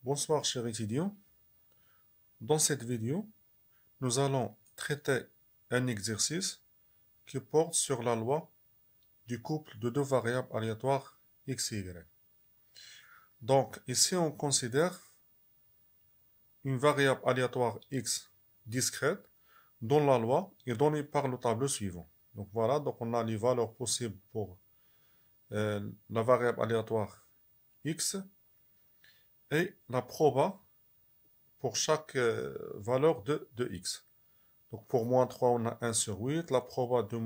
Bonsoir chers étudiants. Dans cette vidéo, nous allons traiter un exercice qui porte sur la loi du couple de deux variables aléatoires x et y. Donc ici on considère une variable aléatoire x discrète dont la loi est donnée par le tableau suivant. Donc voilà, donc on a les valeurs possibles pour la variable aléatoire x et la proba pour chaque valeur de x. Donc pour moins 3, on a 1 sur 8. La proba de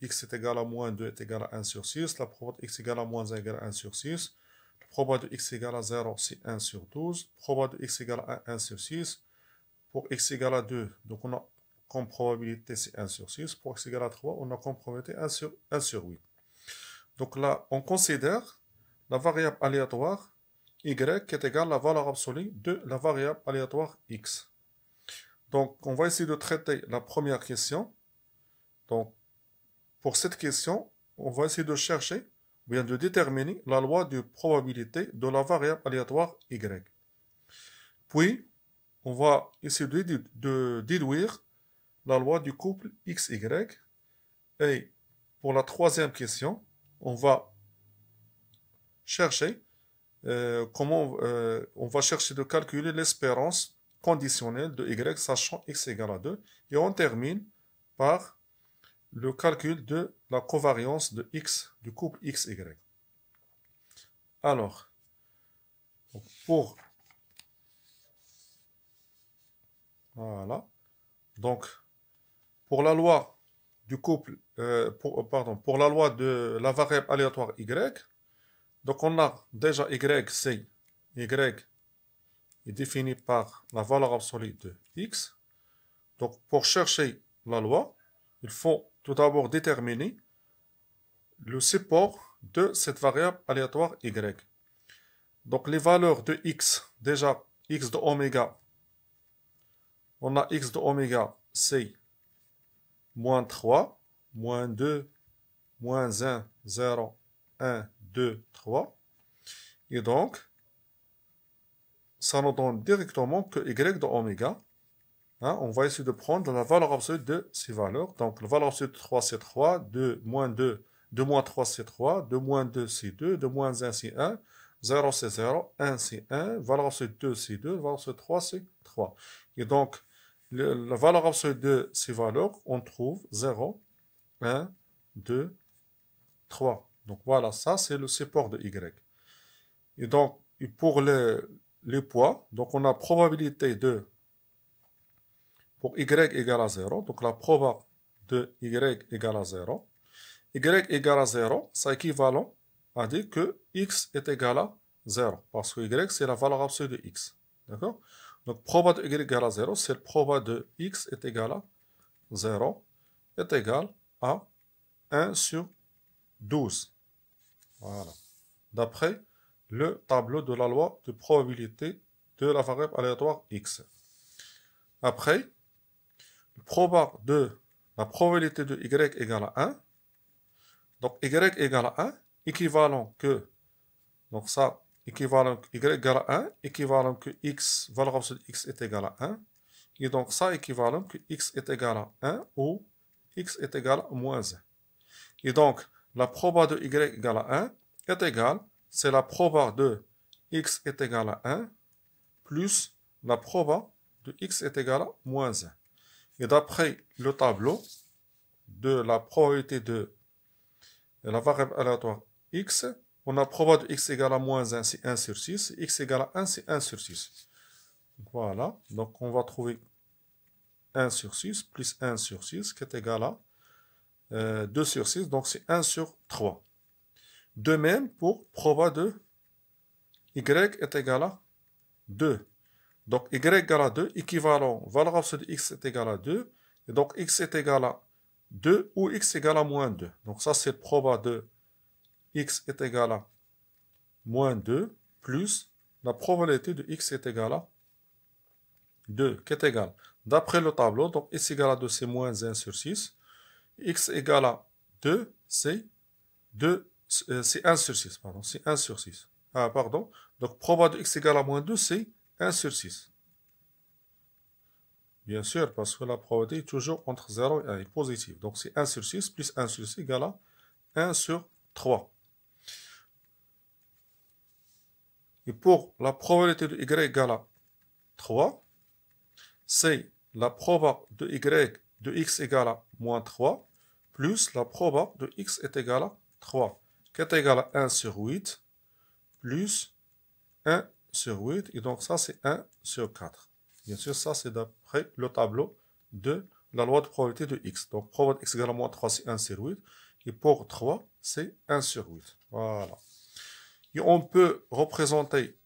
x est égal à moins 2 est égal à 1 sur 6. La proba de x égale à moins 1 égale à 1 sur 6. La proba de x égale à 0, c'est 1 sur 12. La proba de x égale à 1 sur 6. Pour x égale à 2, donc on a comme probabilité c'est 1 sur 6. Pour x égale à 3, on a comme probabilité 1 sur 8. Donc là, on considère la variable aléatoire y qui est égale à la valeur absolue de la variable aléatoire x. Donc, on va essayer de traiter la première question. Donc, pour cette question, on va essayer de chercher, ou bien de déterminer la loi de probabilité de la variable aléatoire y. Puis, on va essayer de déduire la loi du couple xy. Et pour la troisième question, on va chercher on va chercher de calculer l'espérance conditionnelle de y, sachant x égale à 2. Et on termine par le calcul de la covariance de x, du couple xy. Alors, voilà. Donc, pour la loi du couple, pour la loi de la variable aléatoire y, donc on a déjà y, c'est y est défini par la valeur absolue de x. Donc pour chercher la loi, il faut tout d'abord déterminer le support de cette variable aléatoire y. Donc les valeurs de x, déjà x de oméga, on a x de oméga, c'est moins 3, moins 2, moins 1, 0, 1, 2, 3. Et donc, ça nous donne directement que y de oméga, on va essayer de prendre la valeur absolue de ces valeurs. Donc, la valeur absolue de 3, c'est 3. De moins 2, de moins 3, c'est 3. De moins 2, c'est 2. De moins 1, c'est 1. 0, c'est 0. 1, c'est 1. Valeur absolue de 2, c'est 2. Valeur absolue de 3, c'est 3. Et donc, la valeur absolue de ces valeurs, on trouve 0, 1, 2, 3. Donc, voilà, ça, c'est le support de y. Et donc, pour les poids, donc on a probabilité de pour y égale à 0, donc la proba de y égale à 0. Y égale à 0, ça équivalent à dire que x est égal à 0, parce que y c'est la valeur absolue de x. D'accord? Donc proba de y égale à 0, c'est le proba de x est égal à 0, est égal à 1 sur 12. Voilà. D'après le tableau de la loi de probabilité de la variable aléatoire x. Après, la probabilité de y égale à 1. Donc y égale à 1, équivalent que, donc ça, équivalent y égale à 1, équivalent que x, valeur absolue de x est égal à 1. Et donc ça, équivalent que x est égal à 1 ou x est égal à moins 1. Et donc, la proba de y égale à 1 est égale, c'est la proba de x est égal à 1 plus la proba de x est égal à moins 1. Et d'après le tableau de la probabilité de la variable aléatoire x, on a proba de x égale à moins 1, c'est 1 sur 6. X égale à 1, c'est 1 sur 6. Voilà, donc on va trouver 1 sur 6 plus 1 sur 6 qui est égal à 2 sur 6, donc c'est 1 sur 3. De même pour proba de y est égal à 2. Donc y égale à 2, équivalent, valeur absolue de x est égal à 2. Et donc x est égal à 2 ou x égale à moins 2. Donc ça c'est le proba de x est égal à moins 2 plus la probabilité de x est égal à 2, qui est égal. D'après le tableau, donc x égale à 2 c'est moins 1 sur 6. X égale à 2 c'est 1 sur 6. Pardon, c'est 1 sur 6. Donc proba de x égale à moins 2 c'est 1 sur 6. Bien sûr, parce que la probabilité est toujours entre 0 et 1, est positive. Donc c'est 1 sur 6 plus 1 sur 6 égale à 1 sur 3. Et pour la probabilité de y égale à 3, c'est la proba de y de x égale à moins 3 plus la proba de x est égale à 3, qui est égal à 1 sur 8 plus 1 sur 8. Et donc ça, c'est 1 sur 4. Bien sûr, ça, c'est d'après le tableau de la loi de probabilité de x. Donc, probabilité de x égale à moins 3, c'est 1 sur 8. Et pour 3, c'est 1 sur 8. Voilà. Et on peut représenter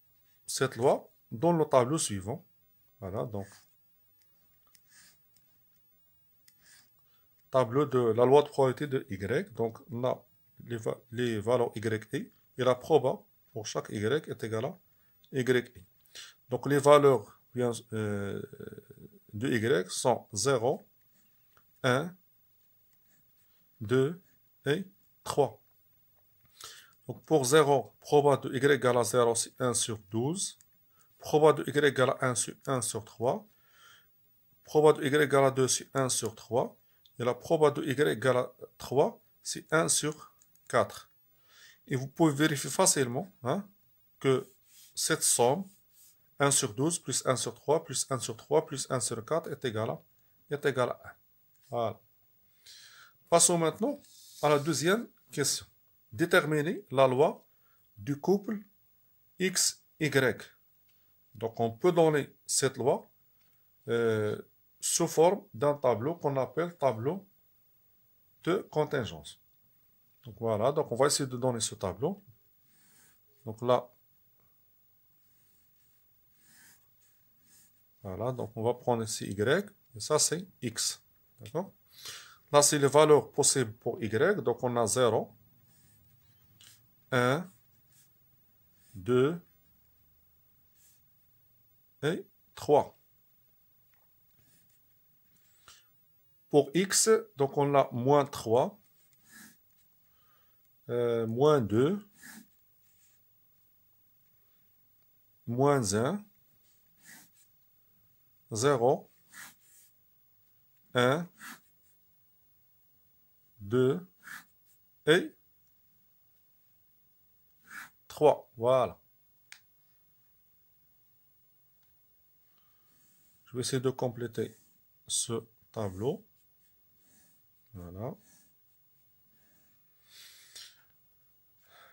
cette loi dans le tableau suivant. Voilà, donc, tableau de la loi de probabilité de y. Donc, on a les valeurs y et la proba pour chaque y est égale à y. Donc, les valeurs de y sont 0, 1, 2 et 3. Donc, pour 0, proba de y égale à 0, c'est 1 sur 12. Proba de y égale à 1 sur 3. Proba de y égale à 2, c'est 1 sur 3. Et la proba de y égale à 3, c'est 1 sur 4. Et vous pouvez vérifier facilement que cette somme, 1 sur 12 plus 1 sur 3 plus 1 sur 3 plus 1 sur 4 est égale à 1. Voilà. Passons maintenant à la deuxième question. Déterminer la loi du couple XY. Donc on peut donner cette loi sous forme d'un tableau qu'on appelle tableau de contingence. Donc voilà, donc on va essayer de donner ce tableau. Donc là, voilà, donc on va prendre ici Y, et ça c'est X. D'accord? Là, c'est les valeurs possibles pour Y, donc on a 0, 1, 2 et 3. Pour X, donc on a moins 3, moins 2, moins 1, 0, 1, 2 et 3. Voilà. Je vais essayer de compléter ce tableau. Voilà.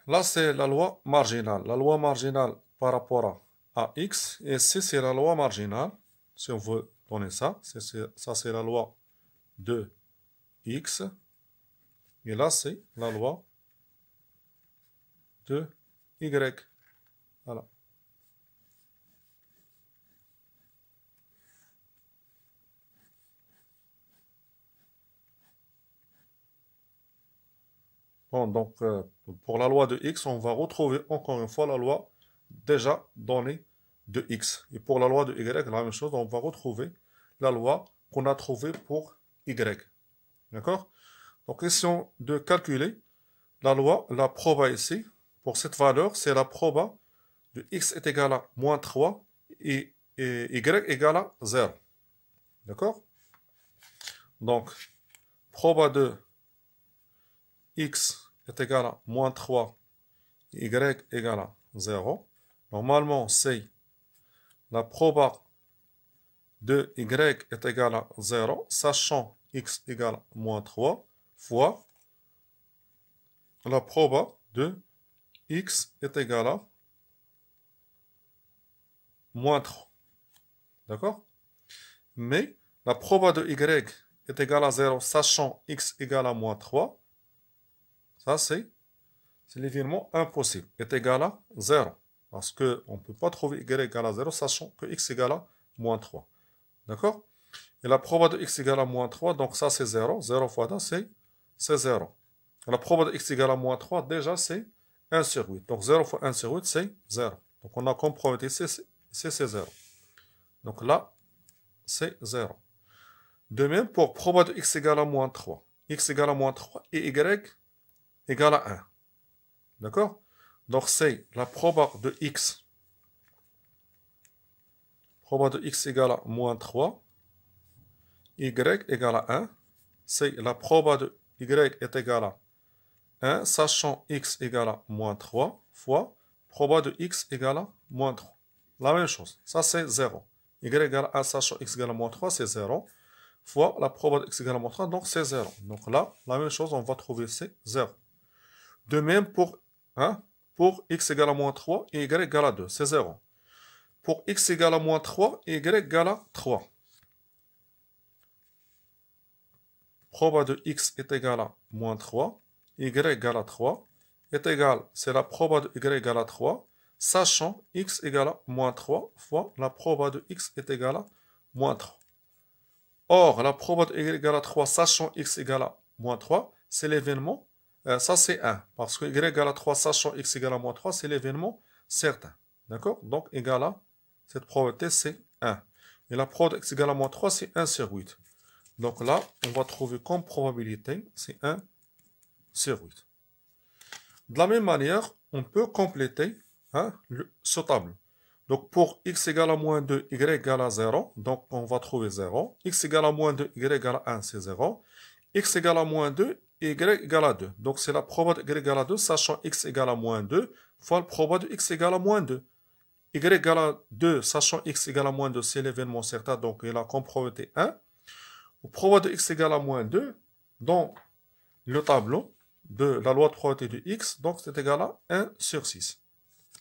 Là, c'est la loi marginale. La loi marginale par rapport à x. Et C, c'est la loi marginale. Si on veut donner ça, ça c'est la loi de x. Et là, c'est la loi de y. Voilà. Bon, donc, pour la loi de x, on va retrouver encore une fois la loi déjà donnée de x. Et pour la loi de y, la même chose, on va retrouver la loi qu'on a trouvée pour y. D'accord? Donc, question de calculer la loi, la proba ici, pour cette valeur, c'est la proba de x est égal à moins 3 et y égale à 0. D'accord? Donc, proba de x est égal à moins 3, y égale à 0. Normalement, c'est la proba de y est égal à 0, sachant x égale à moins 3, fois la proba de x est égal à moins 3. D'accord? Mais la proba de y est égal à 0, sachant x égale à moins 3. Ça, c'est l'événement impossible. Est égal à 0. Parce qu'on ne peut pas trouver y égale à 0, sachant que x égale à moins 3. D'accord? Et la proba de x égale à moins 3, donc ça c'est 0. 0 fois 2, c'est 0. La proba de x égale à moins 3, déjà c'est 1 sur 8. Donc 0 fois 1 sur 8, c'est 0. Donc on a comme probabilité ici, c'est 0. Donc là, c'est 0. De même, pour proba de x égale à moins 3. X égale à moins 3 et y égale à 1. D'accord? Donc c'est la proba de x proba de x égale à moins 3, y égale à 1, c'est la proba de y est égale à 1, sachant x égale à moins 3, fois proba de x égale à moins 3. La même chose, ça c'est 0. Y égale à 1, sachant x égale à moins 3, c'est 0, fois la proba de x égale à moins 3, donc c'est 0. Donc là, la même chose, on va trouver c'est 0. De même pour x égale à moins 3 et y égale à 2, c'est 0. Pour x égale à moins 3 et y égale à 3. Proba de x est égal à moins 3, y égale à 3, est égal, c'est la proba de y égale à 3, sachant x égale à moins 3 fois la proba de x est égale à moins 3. Or, la proba de y égale à 3, sachant x égale à moins 3, c'est l'événement, ça c'est 1, parce que y égale à 3, sachant x égale à moins 3, c'est l'événement certain. D'accord? Donc, égal à, cette probabilité c'est 1. Et la proba de x égale à moins 3, c'est 1 sur 8. Donc là, on va trouver comme probabilité, c'est 1 sur 8. De la même manière, on peut compléter ce tableau. Donc pour x égale à moins 2, y égale à 0, donc on va trouver 0. X égale à moins 2, y égale à 1, c'est 0. X égale à moins 2, y égale à 2. Donc c'est la proba de y égale à 2, sachant x égale à moins 2, fois le proba de x égale à moins 2. Y égale à 2, sachant x égale à moins 2, c'est l'événement certain, donc il a comme probabilité 1. Proba de x égale à moins 2, dans le tableau de la loi de probabilité de x, donc c'est égal à 1 sur 6.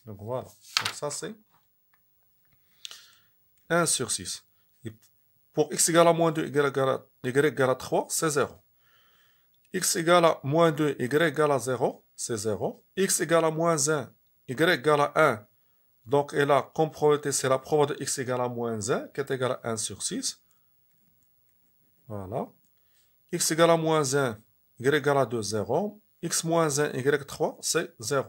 Donc voilà, donc ça c'est 1 sur 6. Et pour x égale à moins 2, y égale à 3, c'est 0. X égale à moins 2, y égale à 0, c'est 0. X égale à moins 1, y égale à 1. Donc, et là, comme probabilité, c'est la proba de x égale à moins 1, qui est égale à 1 sur 6. Voilà. X égale à moins 1, y égale à 2, 0. X moins 1, y3, c'est 0.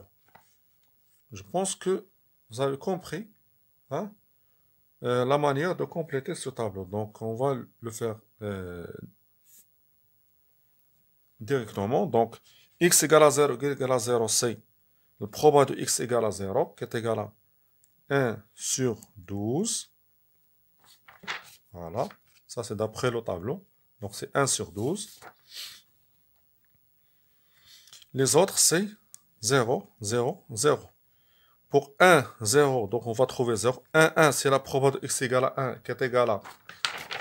Je pense que vous avez compris la manière de compléter ce tableau. Donc, on va le faire directement. Donc, x égale à 0, y égale à 0, c'est le proba de x égale à 0, qui est égal à 1 sur 12. Voilà. Ça, c'est d'après le tableau. Donc, c'est 1 sur 12. Les autres, c'est 0, 0, 0. Pour 1, 0, donc on va trouver 0. 1, 1, c'est la proba de x égale à 1, qui est égal à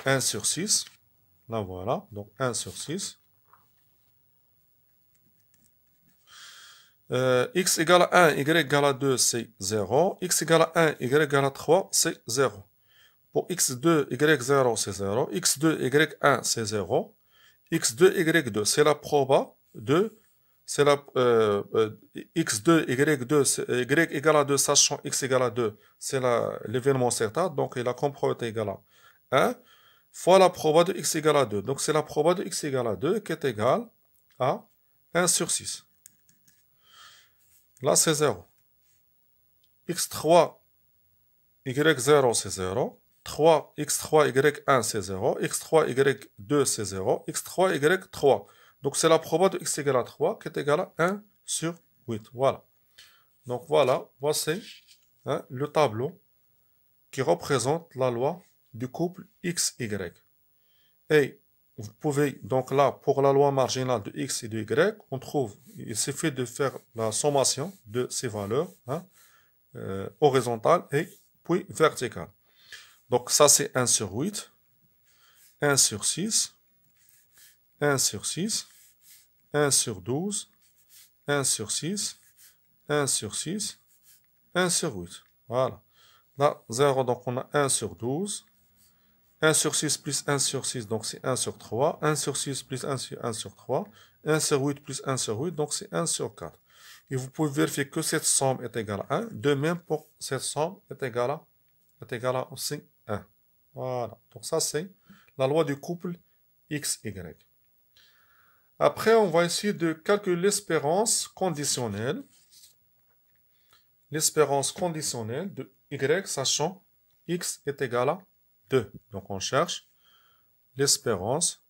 1 sur 6. Là, voilà. Donc, 1 sur 6. X égale à 1, y égale à 2, c'est 0. X égale à 1, y égale à 3, c'est 0. Pour x2, y0, c'est 0. x2, y1, c'est 0. x2, y2, c'est la proba de... C'est la x2, y2, y égale à 2, sachant x égale à 2, c'est l'événement certain. Donc, il a comme probabilité égale à 1, fois la proba de x égale à 2. Donc, c'est la proba de x égale à 2 qui est égale à 1 sur 6. Là, c'est 0. x3, y0, c'est 0. 3, x3, y1, c'est 0. x3, y2, c'est 0. x3, y3. Donc, c'est la proba de x égale à 3 qui est égale à 1 sur 8. Voilà. Donc, voilà. Voici le tableau qui représente la loi du couple XY. Et vous pouvez, donc là, pour la loi marginale de X et de Y, on trouve, il suffit de faire la sommation de ces valeurs horizontales et puis verticales. Donc, ça, c'est 1 sur 8, 1 sur 6, 1 sur 6, 1 sur 12, 1 sur 6, 1 sur 6, 1 sur 8. Voilà. Là, 0, donc on a 1 sur 12. 1 sur 6 plus 1 sur 6, donc c'est 1 sur 3. 1 sur 6 plus 1 sur 3. 1 sur 8 plus 1 sur 8, donc c'est 1 sur 4. Et vous pouvez vérifier que cette somme est égale à 1. De même, pour cette somme est égale à aussi 1. Voilà. Donc ça, c'est la loi du couple XY. Après, on va essayer de calculer l'espérance conditionnelle. L'espérance conditionnelle de Y, sachant X est égal à 2. Donc, on cherche l'espérance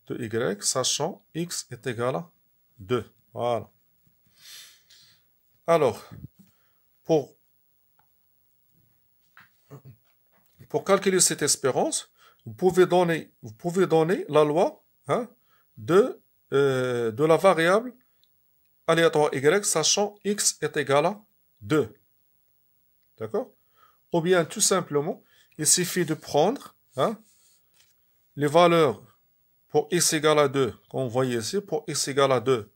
de Y, sachant X est égal à 2. Voilà. Alors, pour pour calculer cette espérance, vous pouvez donner la loi hein, de la variable aléatoire y, sachant x est égal à 2. D'accord? Ou bien, tout simplement, il suffit de prendre hein, les valeurs pour x égale à 2, qu'on voit ici. Pour x égale à 2,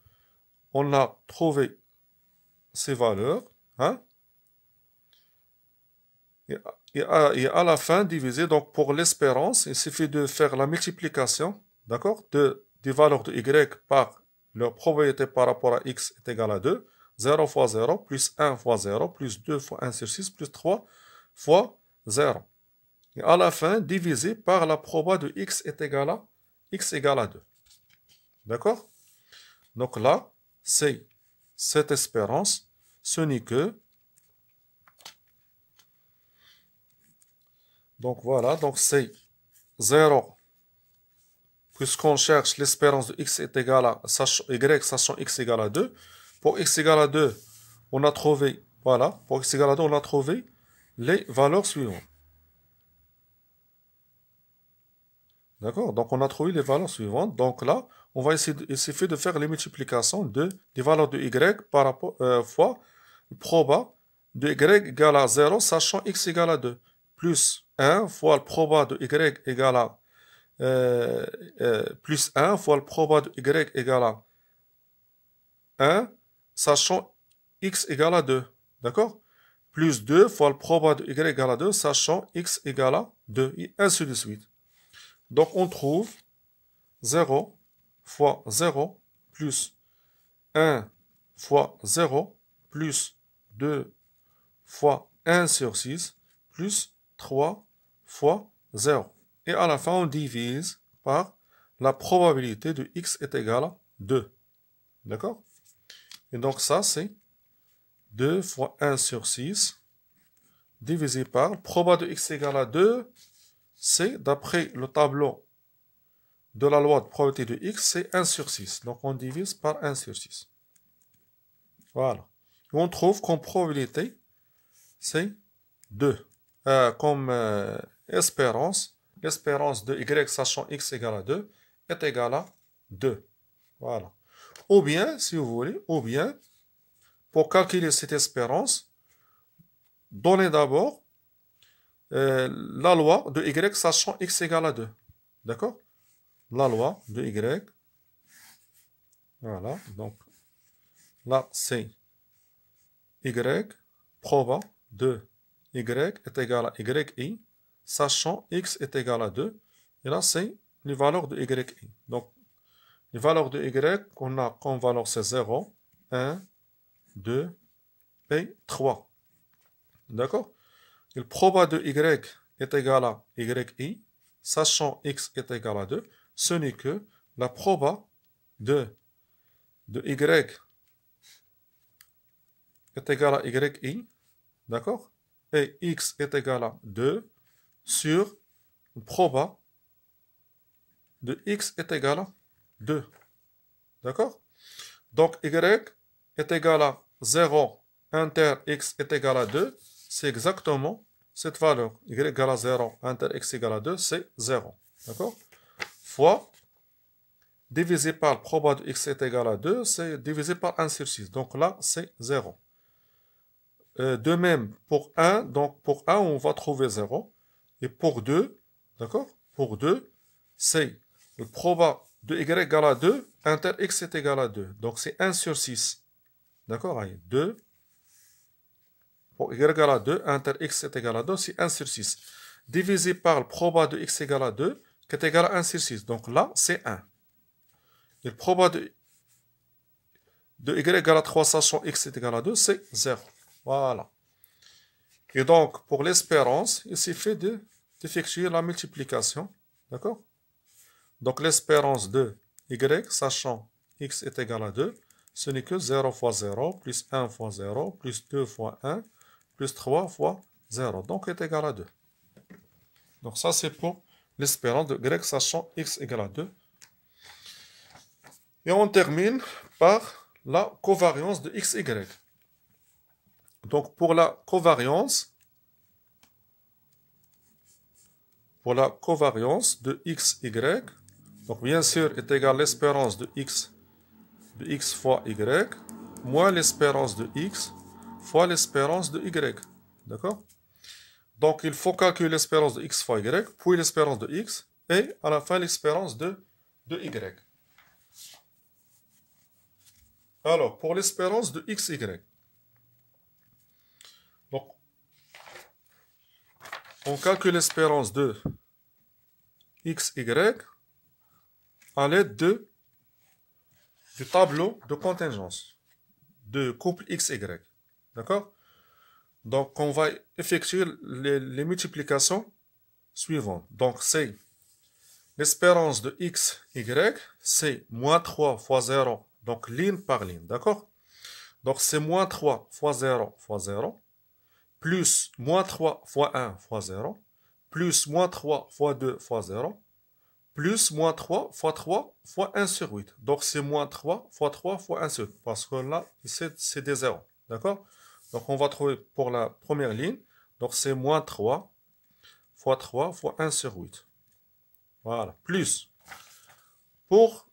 on a trouvé ces valeurs. Hein, et à la fin, diviser. Donc, pour l'espérance, il suffit de faire la multiplication, d'accord, des valeurs de y par leur probabilité par rapport à x est égal à 2. 0 fois 0, plus 1 fois 0, plus 2 fois 1 sur 6, plus 3 fois 0. Et à la fin, diviser par la proba de x est égal à x égale à 2. D'accord? Donc là, c'est cette espérance, ce n'est que... Donc voilà, donc c'est 0. Puisqu'on cherche l'espérance de x est égal à y, sachant x égale à 2. Pour x égale à 2, on a trouvé, voilà, pour x égale à 2, on a trouvé les valeurs suivantes. D'accord? Donc on a trouvé les valeurs suivantes. Donc là, on va essayer de faire les multiplications des valeurs de y par rapport, fois le proba de y égale à 0, sachant x égale à 2. Plus 1 fois le proba de y égale à plus 1 fois le proba de y égale à 1, sachant x égale à 2. D'accord? Plus 2 fois le proba de y égale à 2, sachant x égale à 2, et ainsi de suite. Donc on trouve 0 fois 0 plus 1 fois 0 plus 2 fois 1 sur 6 plus 3 fois 0. Et à la fin, on divise par la probabilité de x est égal à 2. D'accord? Et donc ça, c'est 2 fois 1 sur 6 divisé par proba de x égale à 2. C'est, d'après le tableau de la loi de probabilité de x, c'est 1 sur 6. Donc on divise par 1 sur 6. Voilà. Et on trouve comme probabilité, c'est 2. Comme espérance, l'espérance de y sachant x égale à 2 est égale à 2. Voilà. Ou bien, si vous voulez, ou bien, pour calculer cette espérance, donnez d'abord la loi de y sachant x égale à 2. D'accord? La loi de y. Voilà. Donc, là, c'est y proba de y est égal à yi, sachant x est égal à 2. Et là, c'est les valeurs de yi. Donc, les valeurs de y qu'on a comme valeur, c'est 0, 1, 2 et 3. D'accord? Le proba de y est égal à yi, sachant x est égal à 2. Ce n'est que la proba de y est égal à yi, d'accord? Et x est égal à 2 sur le proba de x est égal à 2. D'accord? Donc y est égal à 0 inter x est égal à 2. C'est exactement cette valeur. Y égale à 0 inter x égale à 2, c'est 0. D'accord? Fois divisé par le proba de x est égal à 2, c'est divisé par 1 sur 6. Donc là, c'est 0. De même, pour 1, donc pour 1, on va trouver 0. Et pour 2, d'accord? Pour 2, c'est le proba de y égale à 2, inter x est égal à 2. Donc c'est 1 sur 6. D'accord? 2. Pour y égale à 2, inter x est égal à 2, c'est 1 sur 6. Divisé par le proba de x égale à 2, qui est égal à 1 sur 6. Donc là, c'est 1. Et le proba de y égale à 3, sachant x est égal à 2, c'est 0. Voilà. Et donc, pour l'espérance, il suffit d'effectuer la multiplication. D'accord? Donc, l'espérance de y, sachant x est égal à 2, ce n'est que 0 fois 0, plus 1 fois 0, plus 2 fois 1, plus 3 fois 0. Donc, est égal à 2. Donc, ça, c'est pour l'espérance de y, sachant x égale à 2. Et on termine par la covariance de x, y. Donc, pour la covariance, pour la covariance de x, y, donc bien sûr est égal à l'espérance de x fois y, moins l'espérance de x fois l'espérance de y. D'accord? Donc il faut calculer l'espérance de x fois y, puis l'espérance de x, et à la fin l'espérance de y. Alors, pour l'espérance de x, y. Donc, on calcule l'espérance de x, y à l'aide du tableau de contingence de couple x, y. D'accord? Donc, on va effectuer les multiplications suivantes. Donc, c'est l'espérance de x, y, c'est moins 3 fois 0, donc ligne par ligne. D'accord? Donc, c'est moins 3 fois 0 fois 0, plus moins 3 fois 1 fois 0, plus moins 3 fois 2 fois 0, plus moins 3 fois 1 sur 8. Donc, c'est moins 3 fois 1 sur 8. Parce que là, c'est des zéros. D'accord? Donc, on va trouver pour la première ligne. Donc, c'est moins 3 fois 1 sur 8. Voilà. Plus. Pour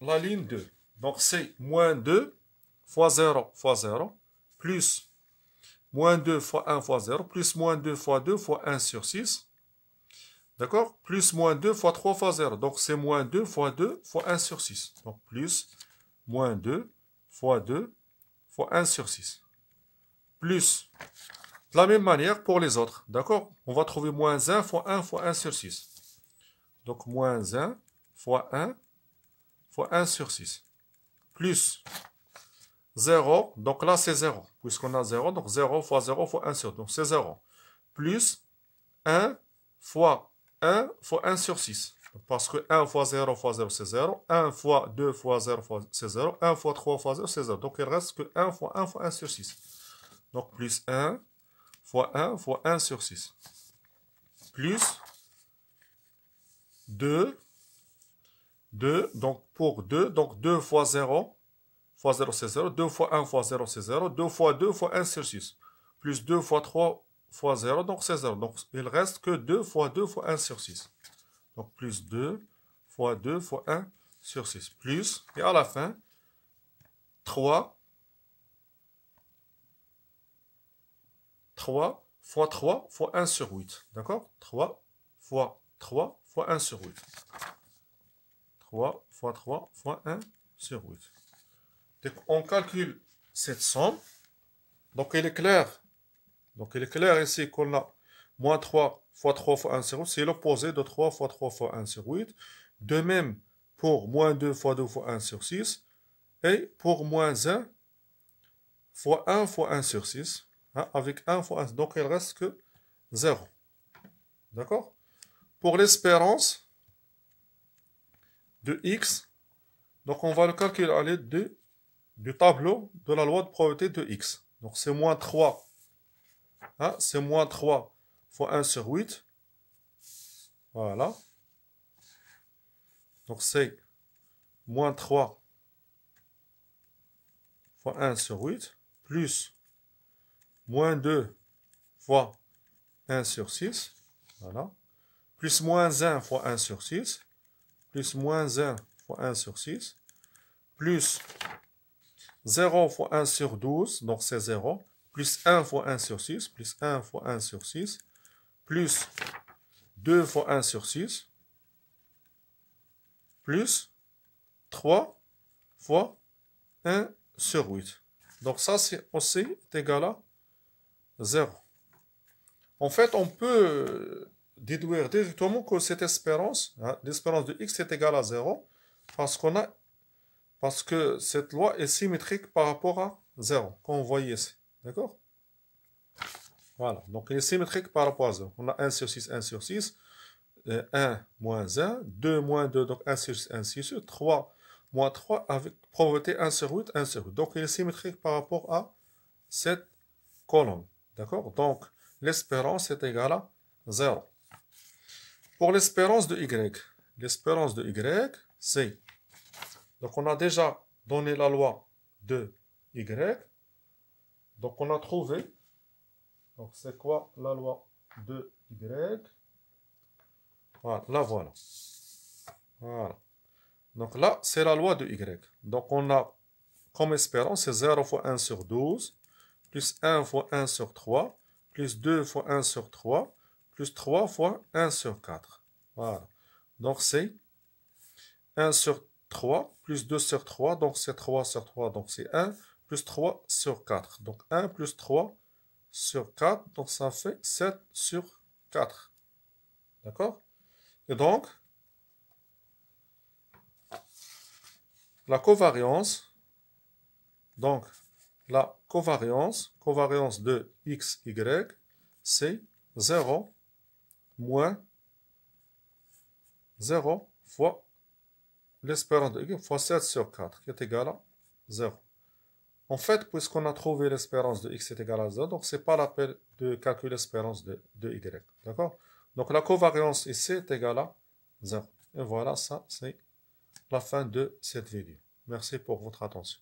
la ligne 2. Donc, c'est moins 2 fois 0 fois 0. Plus moins 2 fois 1 fois 0. Plus moins 2 fois 1 sur 6. D'accord? Plus moins 2 fois 3 fois 0. Donc, c'est moins 2 fois 1 sur 6. Donc, plus moins 2 fois 1 sur 6. Plus, de la même manière pour les autres. D'accord? On va trouver moins 1 fois 1 sur 6. Donc, moins 1 fois 1 sur 6. Plus 0. Donc là, c'est 0. Puisqu'on a 0. Donc, 0 fois 1 sur 6. Donc, c'est 0. Plus 1 fois 1 sur 6. Parce que 1 fois 0 c'est 0. 1 fois 2 fois 0 c'est 0. 1 fois 3 fois 0 c'est 0. Donc il reste que 1 fois 1 sur 6. Donc plus 1 fois 1 sur 6. Plus 2. Donc pour 2. Donc 2 fois 0 c'est 0. 2 fois 1 c'est 0. 2 fois 2 fois 1 sur 6. Plus 2 fois 3 fois 0. Donc c'est 0. Donc il reste que 2 fois 1 sur 6. Donc, plus 2 fois 1 sur 6. Plus, et à la fin, 3 fois 3 fois 1 sur 8. D'accord? 3 fois 3 fois 1 sur 8. 3 fois 3 fois 1 sur 8. Donc, on calcule cette somme. Donc, il est clair. Donc, il est clair ici qu'on a moins 3 fois 1 sur 8. C'est l'opposé de 3 fois 1 sur 8. De même, pour moins 2 fois 1 sur 6. Et pour moins 1 fois 1 sur 6. Hein, avec 1 fois 1. Donc, il reste que 0. D'accord? Pour l'espérance de x, donc on va le calculer à l'aide du tableau de la loi de probabilité de x. Donc, c'est moins 3. Hein, c'est moins 3 fois 1 sur 8. Voilà. Donc, c'est moins 3 fois 1 sur 8, plus moins 2 fois 1 sur 6, voilà, plus moins 1 fois 1 sur 6, plus moins 1 fois 1 sur 6, plus 0 fois 1 sur 12, donc c'est 0, plus 1 fois 1 sur 6, plus 1 fois 1 sur 6, plus 2 fois 1 sur 6, plus 3 fois 1 sur 8. Donc ça, c'est aussi égal à 0. En fait, on peut déduire directement que cette espérance, hein, l'espérance de x est égale à 0, parce que cette loi est symétrique par rapport à 0, comme vous voyez ici. D'accord? Voilà, donc elle est symétrique par rapport à 0. On a 1 sur 6, 1 sur 6, 1 moins 1, 2 moins 2, donc 1 sur 6, 1 sur 6, 3 moins 3, avec probabilité 1 sur 8, 1 sur 8. Donc elle est symétrique par rapport à cette colonne. D'accord? Donc, l'espérance est égale à 0. Pour l'espérance de y, c'est... Donc, on a déjà donné la loi de y. Donc, on a trouvé... Donc, c'est quoi la loi de y? Voilà, là, voilà. Voilà. Donc là, c'est la loi de Y. Donc on a comme espérance, c'est 0 fois 1 sur 12, plus 1 fois 1 sur 3, plus 2 fois 1 sur 3, plus 3 fois 1 sur 4. Voilà. Donc c'est 1 sur 3, plus 2 sur 3, donc c'est 3 sur 3, donc c'est 1, plus 3 sur 4. Donc 1 plus 3 sur 4, donc ça fait 7 sur 4. D'accord? Et donc, la covariance, donc la covariance de x, y, c'est 0 moins 0 fois l'espérance de y fois 7 sur 4, qui est égal à 0. En fait, puisqu'on a trouvé l'espérance de x est égal à 0, donc c'est pas la peine de calculer l'espérance de y. D'accord? Donc la covariance ici est égale à 0. Et voilà, ça c'est la fin de cette vidéo. Merci pour votre attention.